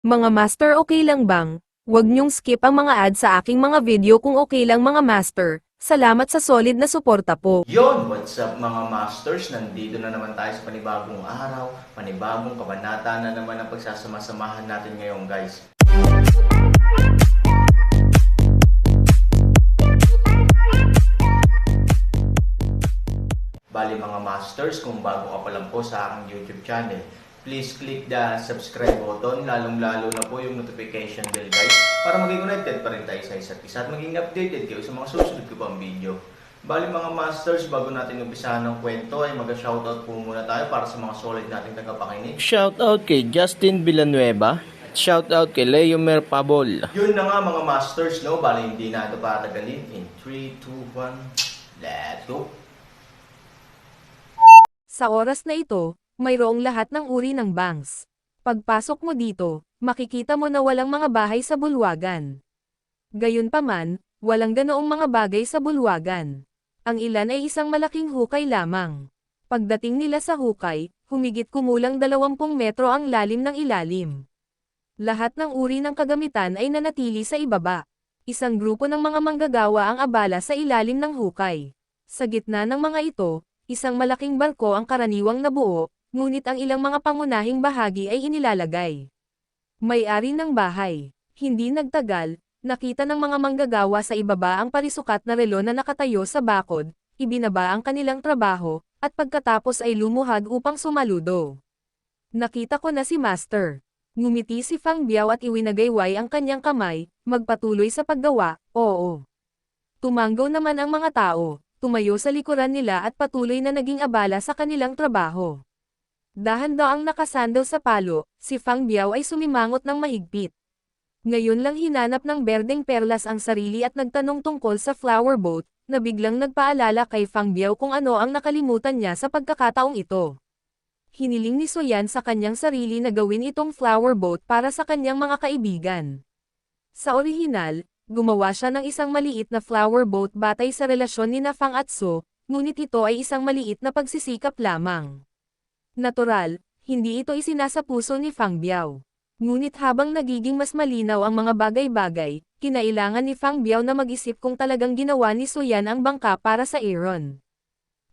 Mga master, okay lang bang? Huwag niyong skip ang mga ad sa aking mga video kung okay lang mga master. Salamat sa solid na suporta po. Yon, what's up mga masters? Nandito na naman tayo sa panibagong araw, panibagong kabanata na naman ang pagsasama-samahan natin ngayon guys. Bali mga masters, kung bago ka pa lang po sa aking YouTube channel, please click the subscribe button, lalong-lalo na po yung notification bell guys, para maging connected pa rin tayo sa isa't isa at maging updated kayo sa mga susunod ko pang video. Bali mga masters, bago natin umpisahan ng kwento ay mag-shoutout po muna tayo para sa mga solid nating tagapakinig. Shoutout kay Justin Villanueva. Shoutout kay Leomer Pabol. Yun na nga mga masters, no? Bali hindi na ito patagalin. In 3, 2, 1, let's go! Sa oras na ito, mayroong lahat ng uri ng banks. Pagpasok mo dito, makikita mo na walang mga bahay sa bulwagan. Gayunpaman, walang ganoong mga bagay sa bulwagan. Ang ilan ay isang malaking hukay lamang. Pagdating nila sa hukay, humigit kumulang 20 metro ang lalim ng ilalim. Lahat ng uri ng kagamitan ay nanatili sa ibaba. Isang grupo ng mga manggagawa ang abala sa ilalim ng hukay. Sa gitna ng mga ito, isang malaking barko ang karaniwang nabuo, ngunit ang ilang mga pangunahing bahagi ay inilalagay. May-ari ng bahay. Hindi nagtagal, nakita ng mga manggagawa sa ibaba ang parisukat na relo na nakatayo sa bakod, ibinaba ang kanilang trabaho, at pagkatapos ay lumuhad upang sumaludo. Nakita ko na si Master. Ngumiti si Fang Biao at iwinagayway ang kanyang kamay, magpatuloy sa paggawa, oo. Tumanggaw naman ang mga tao, tumayo sa likuran nila at patuloy na naging abala sa kanilang trabaho. Dahan-daang nakasandal sa palo, si Fang Biao ay sumimangot ng mahigpit. Ngayon lang hinanap ng berdeng perlas ang sarili at nagtanong tungkol sa flower boat, na biglang nagpaalala kay Fang Biao kung ano ang nakalimutan niya sa pagkakataong ito. Hiniling ni Soyan sa kanyang sarili na gawin itong flower boat para sa kanyang mga kaibigan. Sa orihinal, gumawa siya ng isang maliit na flower boat batay sa relasyon ni na Fang at So, ngunit ito ay isang maliit na pagsisikap lamang. Natural, hindi ito isinasapuso ni Fang Biao. Ngunit habang nagiging mas malinaw ang mga bagay-bagay, kinailangan ni Fang Biao na mag-isip kung talagang ginawa ni Soyan ang bangka para sa Aaron.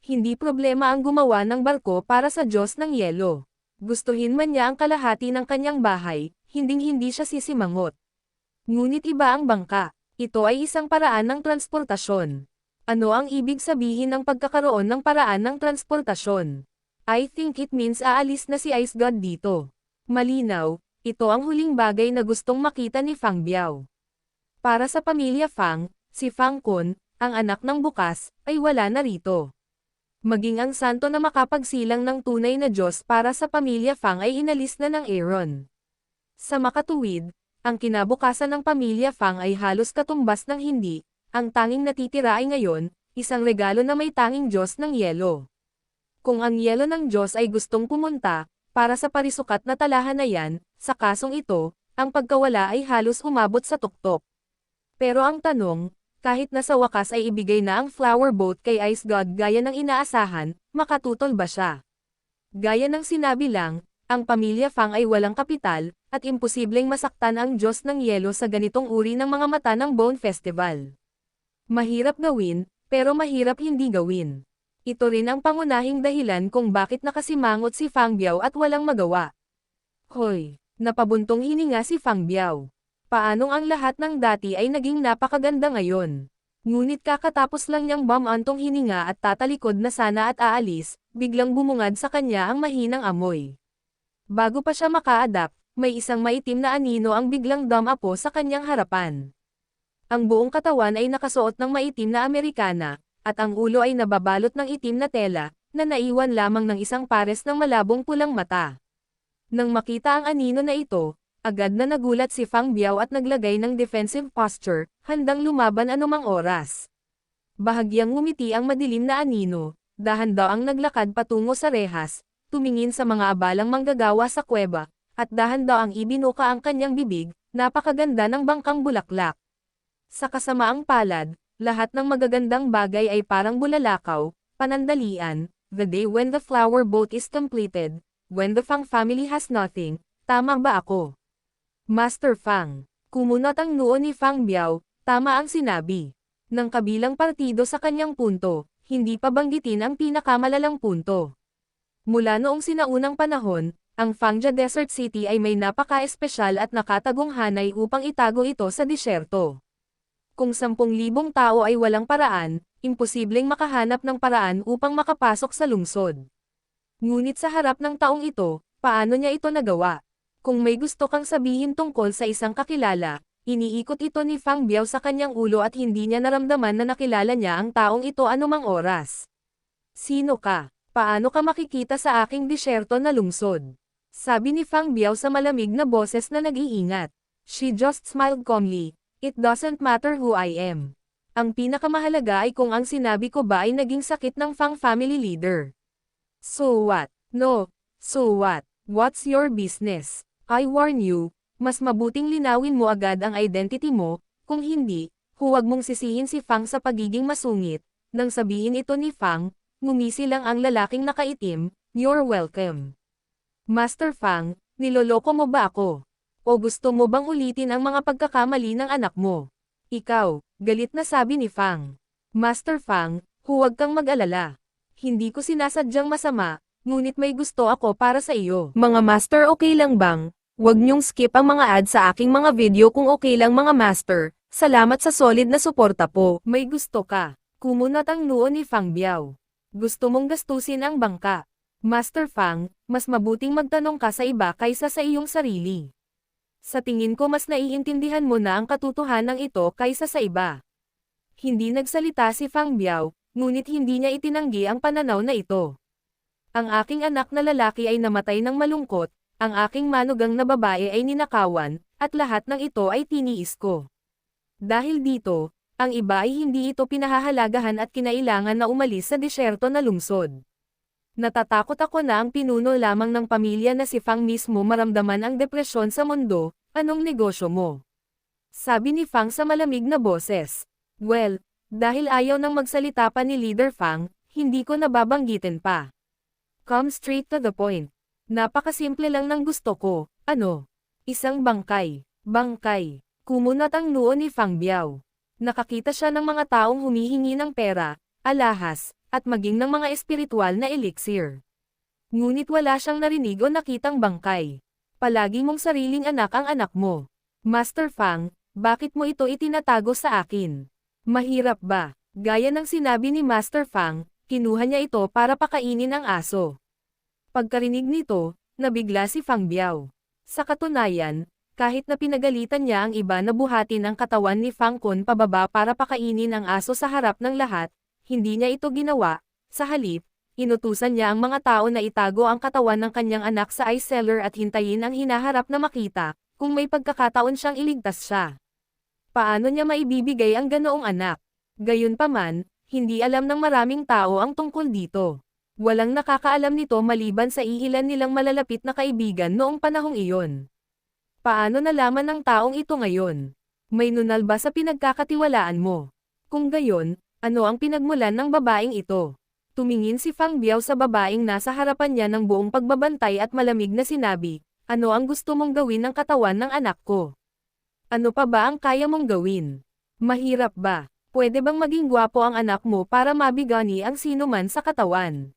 Hindi problema ang gumawa ng barko para sa Diyos ng Yelo. Gustuhin man niya ang kalahati ng kanyang bahay, hinding-hindi siya sisimangot. Ngunit iba ang bangka. Ito ay isang paraan ng transportasyon. Ano ang ibig sabihin ng pagkakaroon ng paraan ng transportasyon? I think it means aalis na si Ice God dito. Malinaw, ito ang huling bagay na gustong makita ni Fang Biao. Para sa pamilya Fang, si Fang Kun, ang anak ng bukas, ay wala na rito. Maging ang santo na makapagsilang ng tunay na Diyos para sa pamilya Fang ay inalis na ng Aaron. Sa makatuwid, ang kinabukasan ng pamilya Fang ay halos katumbas ng hindi, ang tanging natitira ay ngayon, isang regalo na may tanging Diyos ng Yelo. Kung ang Yelo ng Diyos ay gustong pumunta, para sa parisukat na talahanayan, sa kasong ito, ang pagkawala ay halos umabot sa tuktok. Pero ang tanong, kahit na sa wakas ay ibigay na ang flower boat kay Ice God gaya ng inaasahan, makatutol ba siya? Gaya ng sinabi lang, ang pamilya Fang ay walang kapital, at imposibleng masaktan ang Diyos ng Yelo sa ganitong uri ng mga mata ng Bone Festival. Mahirap gawin, pero mahirap hindi gawin. Ito rin ang pangunahing dahilan kung bakit nakasimangot si Fang Biao at walang magawa. Hoy, napabuntong hininga si Fang Biao. Paanong ang lahat ng dati ay naging napakaganda ngayon? Ngunit kakatapos lang niyang bumantong hininga at tatalikod na sana at aalis, biglang bumungad sa kanya ang mahinang amoy. Bago pa siya maka-adapt, may isang maitim na anino ang biglang dumapo sa kanyang harapan. Ang buong katawan ay nakasuot ng maitim na Amerikana, at ang ulo ay nababalot ng itim na tela, na naiwan lamang ng isang pares ng malabong pulang mata. Nang makita ang anino na ito, agad na nagulat si Fang Biao at naglagay ng defensive posture, handang lumaban anumang oras. Bahagyang ngumiti ang madilim na anino, dahan-daang naglakad patungo sa rehas, tumingin sa mga abalang manggagawa sa kuweba, at dahan-daang ibinuka ang kanyang bibig, napakaganda ng bangkang bulaklak. Sa kasamaang palad, lahat ng magagandang bagay ay parang bulalakaw, panandalian, the day when the flower boat is completed, when the Fang family has nothing, tama ba ako? Master Fang. Kumunot ang noo ni Fang Biao, tama ang sinabi. Ng kabilang partido sa kanyang punto, hindi pa banggitin ang pinakamalalang punto. Mula noong sinaunang panahon, ang Fangja Desert City ay may napaka-espesyal at nakatagong hanay upang itago ito sa disyerto. Kung 10,000 tao ay walang paraan, imposibleng makahanap ng paraan upang makapasok sa lungsod. Ngunit sa harap ng taong ito, paano niya ito nagawa? Kung may gusto kang sabihin tungkol sa isang kakilala, iniikot ito ni Fang Biao sa kanyang ulo at hindi niya naramdaman na nakilala niya ang taong ito anumang oras. Sino ka? Paano ka makikita sa aking disyerto na lungsod? Sabi ni Fang Biao sa malamig na boses na nag-iingat. She just smiled calmly. It doesn't matter who I am. Ang pinakamahalaga ay kung ang sinabi ko ba ay naging sakit ng Fang family leader. So what? No. So what? What's your business? I warn you, mas mabuting linawin mo agad ang identity mo, kung hindi, huwag mong sisihin si Fang sa pagiging masungit. Nang sabihin ito ni Fang, ngumisi lang ang lalaking nakaitim, you're welcome. Master Fang, niloloko mo ba ako? O gusto mo bang ulitin ang mga pagkakamali ng anak mo? Ikaw, galit na sabi ni Fang. Master Fang, huwag kang mag-alala. Hindi ko sinasadyang masama, ngunit may gusto ako para sa iyo. Mga master, okay lang bang? Huwag niyong skip ang mga ads sa aking mga video kung okay lang mga master. Salamat sa solid na suporta po. May gusto ka. Kumunot ang noo ni Fang Biao. Gusto mong gastusin ang bangka. Master Fang, mas mabuting magtanong ka sa iba kaysa sa iyong sarili. Sa tingin ko mas naiintindihan mo na ang katotohanan ito kaysa sa iba. Hindi nagsalita si Fang Biao, ngunit hindi niya itinanggi ang pananaw na ito. Ang aking anak na lalaki ay namatay ng malungkot, ang aking manugang na babae ay ninakawan, at lahat ng ito ay tiniis ko. Dahil dito, ang iba ay hindi ito pinahahalagahan at kinailangan na umalis sa disyerto na lungsod. Natatakot ako na ang pinuno lamang ng pamilya na si Fang mismo maramdaman ang depresyon sa mundo. Anong negosyo mo? Sabi ni Fang sa malamig na boses. Well, dahil ayaw nang magsalita pa ni Leader Fang, hindi ko nababanggitin pa. Come straight to the point. Napakasimple lang ng gusto ko. Ano? Isang bangkay. Bangkay. Kumunot ang noo ni Fang Biao. Nakakita siya ng mga taong humihingi ng pera, alahas, at maging ng mga espiritual na elixir. Ngunit wala siyang narinig o nakitang bangkay. Palagi mong sariling anak ang anak mo. Master Fang, bakit mo ito itinatago sa akin? Mahirap ba? Gaya ng sinabi ni Master Fang, kinuha niya ito para pakainin ang aso. Pagkarinig nito, nabigla si Fang Biao. Sa katunayan, kahit na pinagalitan niya ang iba na buhatin ang katawan ni Fang Kun pababa para pakainin ang aso sa harap ng lahat, hindi niya ito ginawa. Sa halip, inutusan niya ang mga tao na itago ang katawan ng kanyang anak sa ice cellar at hintayin ang hinaharap na makita, kung may pagkakataon siyang iligtas siya. Paano niya maibibigay ang ganoong anak? Gayunpaman, hindi alam ng maraming tao ang tungkol dito. Walang nakakaalam nito maliban sa iilan nilang malalapit na kaibigan noong panahong iyon. Paano nalaman ng taong ito ngayon? May nunal ba sa pinagkakatiwalaan mo? Kung gayon, ano ang pinagmulan ng babaeng ito? Tumingin si Fang Biao sa babaeng nasa harapan niya ng buong pagbabantay at malamig na sinabi, ano ang gusto mong gawin ng katawan ng anak ko? Ano pa ba ang kaya mong gawin? Mahirap ba? Pwede bang maging gwapo ang anak mo para mabigani ang sinuman sa katawan?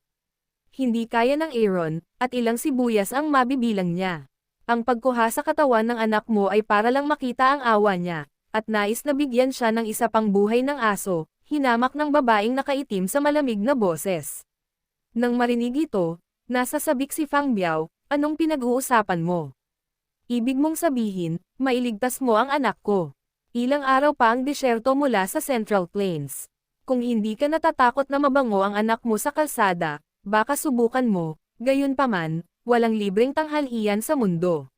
Hindi kaya ng Aaron, at ilang sibuyas ang mabibilang niya. Ang pagkuha sa katawan ng anak mo ay para lang makita ang awa niya, at nais na bigyan siya ng isa pang buhay ng aso, hinamak ng babaeng nakaitim sa malamig na boses. Nang marinig ito, nasa sabik si Fang Biao, anong pinag-uusapan mo? Ibig mong sabihin, mailigtas mo ang anak ko. Ilang araw pa ang disyerto mula sa Central Plains. Kung hindi ka natatakot na mabango ang anak mo sa kalsada, baka subukan mo, gayunpaman, walang libreng tanghalian sa mundo.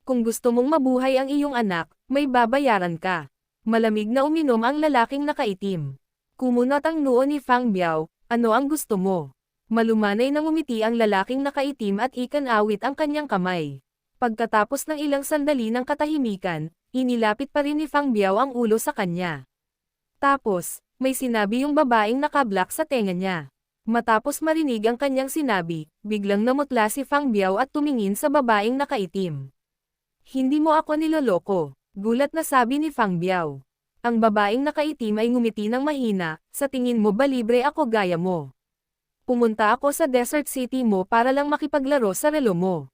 Kung gusto mong mabuhay ang iyong anak, may babayaran ka. Malamig na uminom ang lalaking nakaitim. Kumunot ang noo ni Fang Biao, ano ang gusto mo? Malumanay na ngumiti ang lalaking nakaitim at ikanawit ang kanyang kamay. Pagkatapos ng ilang sandali ng katahimikan, inilapit pa rin ni Fang Biao ang ulo sa kanya. Tapos, may sinabi yung babaeng nakablak sa tenga niya. Matapos marinig ang kanyang sinabi, biglang namutla si Fang Biao at tumingin sa babaeng nakaitim. Hindi mo ako niloloko, gulat na sabi ni Fang Biao. Ang babaeng nakaitim ay ngumiti ng mahina, sa tingin mo ba libre ako gaya mo? Pumunta ako sa desert city mo para lang makipaglaro sa relo mo.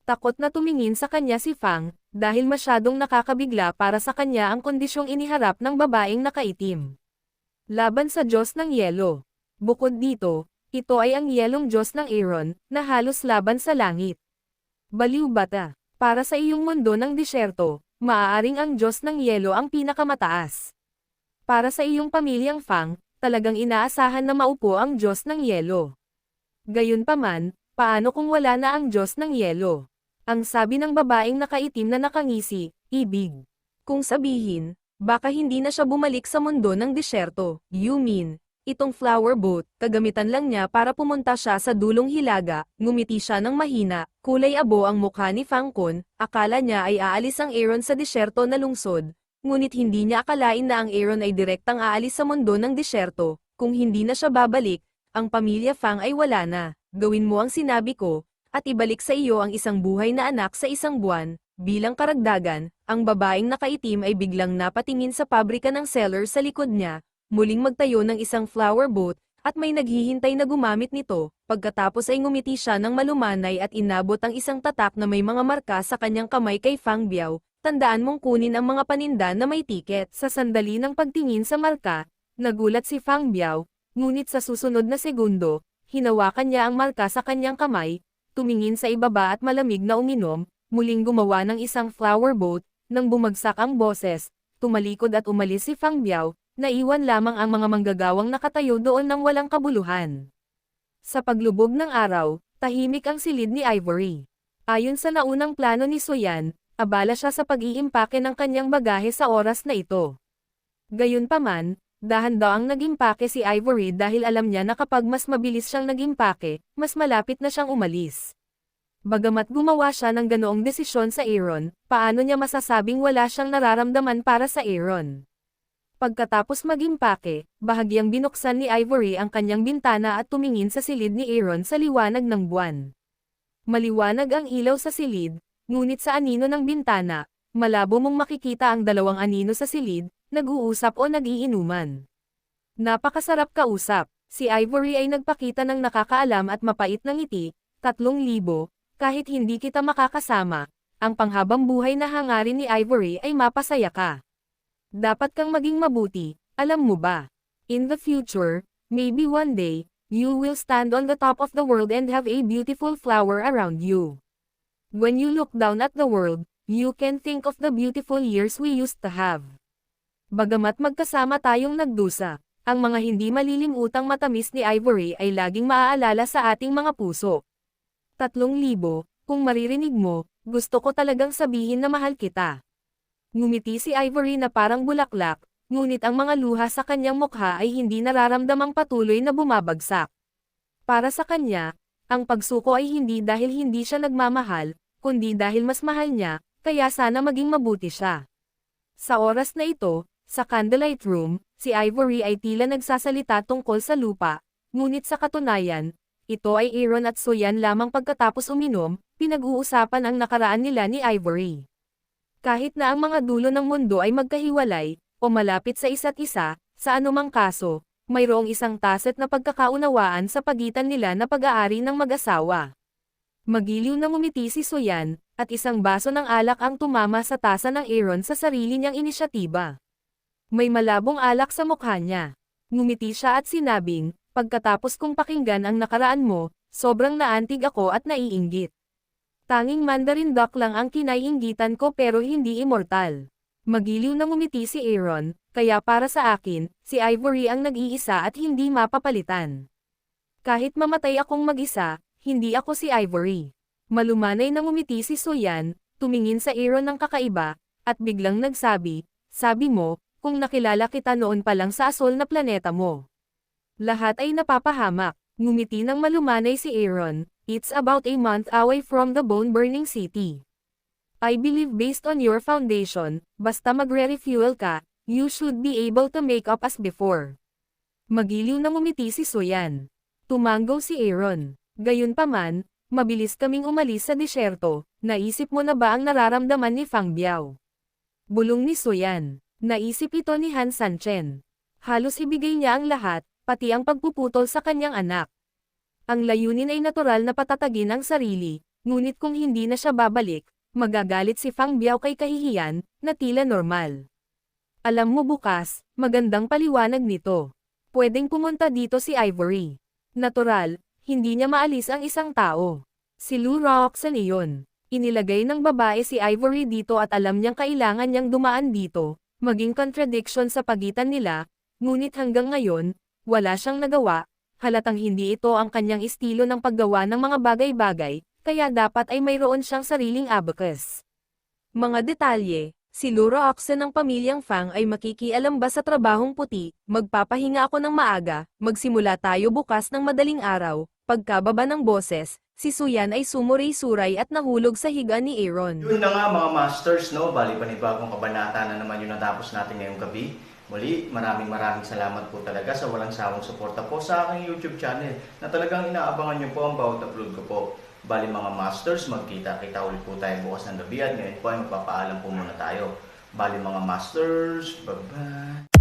Takot na tumingin sa kanya si Fang, dahil masyadong nakakabigla para sa kanya ang kondisyong iniharap ng babaeng nakaitim. Laban sa Diyos ng Yelo. Bukod dito, ito ay ang yelong Diyos ng Aaron, na halos laban sa langit. Baliw bata, para sa iyong mundo ng disyerto, maaaring ang Diyos ng Yelo ang pinakamataas. Para sa iyong pamilyang Fang, talagang inaasahan na maupo ang Diyos ng Yelo. Gayunpaman, paano kung wala na ang Diyos ng Yelo? Ang sabi ng babaeng nakaitim na nakangisi, ibig. Kung sabihin, baka hindi na siya bumalik sa mundo ng disyerto. You mean, itong flower boat, kagamitan lang niya para pumunta siya sa dulong hilaga, ngumiti siya ng mahina, kulay abo ang mukha ni Fang Kun, akala niya ay aalis ang Aaron sa disyerto na lungsod, ngunit hindi niya akalain na ang Aaron ay direktang aalis sa mundo ng disyerto, kung hindi na siya babalik, ang pamilya Fang ay wala na, gawin mo ang sinabi ko, at ibalik sa iyo ang isang buhay na anak sa isang buwan. Bilang karagdagan, ang babaeng nakaitim ay biglang napatingin sa pabrika ng seller sa likod niya, muling magtayo ng isang flower boat, at may naghihintay na gumamit nito, pagkatapos ay ngumiti siya ng malumanay at inabot ang isang tatak na may mga marka sa kanyang kamay kay Fang Biao, tandaan mong kunin ang mga paninda na may tiket. Sa sandali ng pagtingin sa marka, nagulat si Fang Biao, ngunit sa susunod na segundo, hinawakan niya ang marka sa kanyang kamay, tumingin sa ibaba at malamig na uminom, muling gumawa ng isang flower boat, nang bumagsak ang boses, tumalikod at umalis si Fang Biao, naiwan lamang ang mga manggagawang nakatayo doon ng walang kabuluhan. Sa paglubog ng araw, tahimik ang silid ni Ivory. Ayon sa naunang plano ni Soyan, abala siya sa pag-iimpake ng kanyang bagahe sa oras na ito. Gayunpaman, dahan-daang nag-impake si Ivory dahil alam niya na kapag mas mabilis siyang nag-impake, mas malapit na siyang umalis. Bagamat gumawa siya ng ganoong desisyon sa Aaron, paano niya masasabing wala siyang nararamdaman para sa Aaron? Pagkatapos mag-impake, bahagyang binuksan ni Ivory ang kanyang bintana at tumingin sa silid ni Aaron sa liwanag ng buwan. Maliwanag ang ilaw sa silid, ngunit sa anino ng bintana, malabo mong makikita ang dalawang anino sa silid, nag-uusap o nag-iinuman. Napakasarap kausap, si Ivory ay nagpakita ng nakakaalam at mapait na ngiti, 3,000, kahit hindi kita makakasama, ang panghabang buhay na hangarin ni Ivory ay mapasaya ka. Dapat kang maging mabuti, alam mo ba? In the future, maybe one day, you will stand on the top of the world and have a beautiful flower around you. When you look down at the world, you can think of the beautiful years we used to have. Bagamat magkasama tayong nagdusa, ang mga hindi malilimutang matamis ni Ivory ay laging maaalala sa ating mga puso. 3,000, kung maririnig mo, gusto ko talagang sabihin na mahal kita. Ngumiti si Ivory na parang bulaklak, ngunit ang mga luha sa kanyang mukha ay hindi nararamdamang patuloy na bumabagsak. Para sa kanya, ang pagsuko ay hindi dahil hindi siya nagmamahal, kundi dahil mas mahal niya, kaya sana maging mabuti siya. Sa oras na ito, sa candlelight room, si Ivory ay tila nagsasalita tungkol sa lupa, ngunit sa katunayan, ito ay Aaron at Soyan lamang pagkatapos uminom, pinag-uusapan ang nakaraan nila ni Ivory. Kahit na ang mga dulo ng mundo ay magkahiwalay, o malapit sa isa't isa, sa anumang kaso, mayroong isang tacit na pagkakaunawaan sa pagitan nila na pag-aari ng mag-asawa. Magiliw na ngumiti si Soyan, at isang baso ng alak ang tumama sa tasa ng Aaron sa sarili niyang inisyatiba. May malabong alak sa mukha niya. Ngumiti siya at sinabing, pagkatapos kong pakinggan ang nakaraan mo, sobrang naantig ako at naiinggit. Tanging Mandarin duck lang ang kinaiinggitan ko pero hindi immortal. Magiliw na ngumiti si Aaron, kaya para sa akin, si Ivory ang nag-iisa at hindi mapapalitan. Kahit mamatay akong mag-isa, hindi ako si Ivory. Malumanay na ngumiti si Soyan, tumingin sa Aaron ng kakaiba, at biglang nagsabi, sabi mo, kung nakilala kita noon pa lang sa asol na planeta mo. Lahat ay napapahamak, ngumiti ng malumanay si Aaron, it's about a month away from the bone-burning city. I believe based on your foundation, basta magre-refuel ka, you should be able to make up as before. Magiliw na ngumiti si Soyan. Tumanggaw si Aaron. Gayunpaman, mabilis kaming umalis sa disyerto, Naisip mo na ba ang nararamdaman ni Fang Biao? Bulong ni Suyan. Naisip ito ni Han Sanchen. Halos ibigay niya ang lahat, pati ang pagpuputol sa kanyang anak. Ang layunin ay natural na patatagin ang sarili, ngunit kung hindi na siya babalik, magagalit si Fang Biao kay kahihiyan, na tila normal. Alam mo bukas, magandang paliwanag nito. Pwedeng pumunta dito si Ivory. Natural, hindi niya maalis ang isang tao. Si Lu Roxanne iyon. Inilagay ng babae si Ivory dito at alam niyang kailangan niyang dumaan dito, maging contradiction sa pagitan nila, ngunit hanggang ngayon, wala siyang nagawa, halatang hindi ito ang kanyang estilo ng paggawa ng mga bagay-bagay, kaya dapat ay mayroon siyang sariling abacus. Mga detalye, si Lu Roxanne ng pamilyang Fang ay makikialam ba sa trabahong puti, magpapahinga ako ng maaga, magsimula tayo bukas ng madaling araw, pagkababa ng boses, si Suyan ay sumuray-suray at nahulog sa higa ni Aaron. Yun na nga mga masters, no? Bali panibagong kabanata na naman yung natapos natin ngayong gabi. Muli, maraming salamat po talaga sa walang sawang suporta po sa aking YouTube channel na talagang inaabangan nyo po ang bawat upload ko po. Bali mga masters, magkita-kita ulit po tayo bukas ng gabi at ngayon po ay magpapaalam po muna tayo. Bali mga masters, bye-bye!